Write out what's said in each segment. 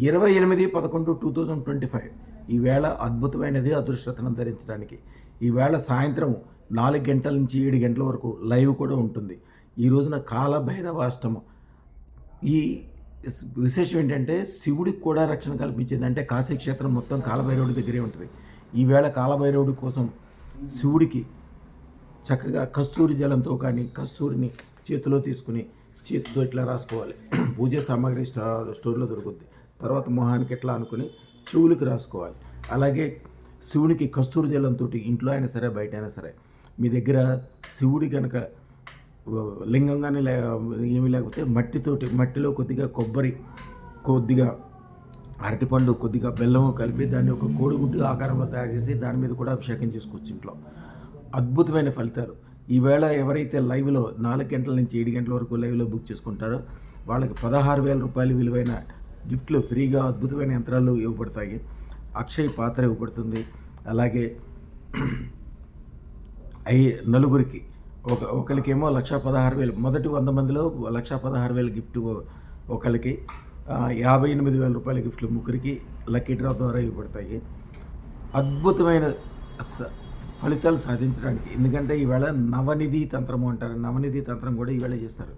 28/11/2025 ఈవేళ అద్భుతమైనది అదృష్టరత్నం ధరించడానికి. ఈవేళ సాయంత్రం 4 గంటల నుంచి 7 గంటల వరకు లైవ్ కూడా ఉంటుంది. ఈ రోజున కాలభైరవాష్టమం. ఈ విశేషం ఏంటంటే శివుడికి కూడా రక్షణ కల్పించేది. అంటే కాశీ క్షేత్రం మొత్తం కాలభైరవుడి దగ్గరే ఉంటుంది. ఈవేళ కాలభైరవుడి కోసం శివుడికి చక్కగా కస్తూరి జలంతో కానీ కస్తూరిని చేతిలో తీసుకుని చేతితో ఇట్లా రాసుకోవాలి. పూజ సామాగ్రి స్టోర్లో దొరుకుద్ది. తర్వాత మొహానికి ఎట్లా అనుకుని చెవులకి రాసుకోవాలి. అలాగే శివునికి కస్తూరి జలంతో ఇంట్లో అయినా సరే బయట అయినా సరే మీ దగ్గర శివుడి కనుక లింగం కానీ ఏమీ లేకపోతే మట్టిలో కొద్దిగా కొబ్బరి, కొద్దిగా అరటిపండు, కొద్దిగా బెల్లము కలిపి దాన్ని ఒక కోడిగుడ్డు ఆకారంలో తయారు చేసి దాని మీద కూడా అభిషేకం చేసుకోవచ్చు ఇంట్లో. అద్భుతమైన ఫలితాలు. ఈవేళ ఎవరైతే లైవ్లో 4 గంటల నుంచి 7 గంటల వరకు లైవ్లో బుక్ చేసుకుంటారో వాళ్ళకి 16,000 రూపాయలు విలువైన గిఫ్ట్లు ఫ్రీగా అద్భుతమైన యంత్రాలు ఇవ్వబడతాయి. అక్షయ్ పాత్ర ఇవ్వబడుతుంది. అలాగే నలుగురికి ఒకరికేమో 1,16,000, మొదటి 100 మందిలో 1,16,000 గిఫ్ట్ ఒకరికి, 58,000 రూపాయల గిఫ్ట్లు ముగ్గురికి లక్కీ డ్రా ద్వారా ఇవ్వబడతాయి. అద్భుతమైన ఫలితాలు సాధించడానికి. ఎందుకంటే ఈవేళ నవనిధి తంత్రము అంటారు. నవనిధి తంత్రం కూడా ఈవేళ చేస్తారు.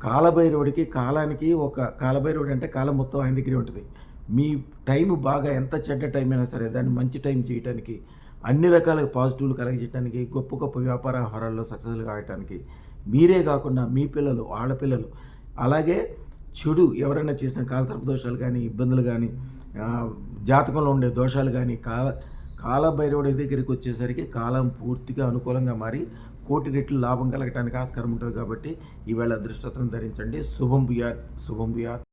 కాలభైరవుడికి కాలానికి కాలభైరవుడు అంటే కాలం మొత్తం ఆయన దగ్గరే ఉంటుంది. మీ టైం బాగా ఎంత చెడ్డ టైం అయినా సరే దాన్ని మంచి టైం చేయడానికి, అన్ని రకాల పాజిటివ్లు కలగజేయడానికి, గొప్ప గొప్ప వ్యాపార వ్యవహారాల్లో సక్సెస్లు కావడానికి, మీరే కాకుండా మీ పిల్లలు, ఆడపిల్లలు, అలాగే చెడు ఎవరైనా చేసిన కాలసర్ప దోషాలు కానీ, ఇబ్బందులు కానీ, జాతకంలో ఉండే దోషాలు కానీ కాలభైరవుడి దగ్గరికి వచ్చేసరికి కాలం పూర్తిగా అనుకూలంగా మారి కోటి రెట్లు లాభం కలగటానికి ఆస్కారం ఉంటుంది. కాబట్టి ఈవేళ అదృష్టరత్నం ధరించండి. శుభం భూయాత్, శుభం భూయాత్.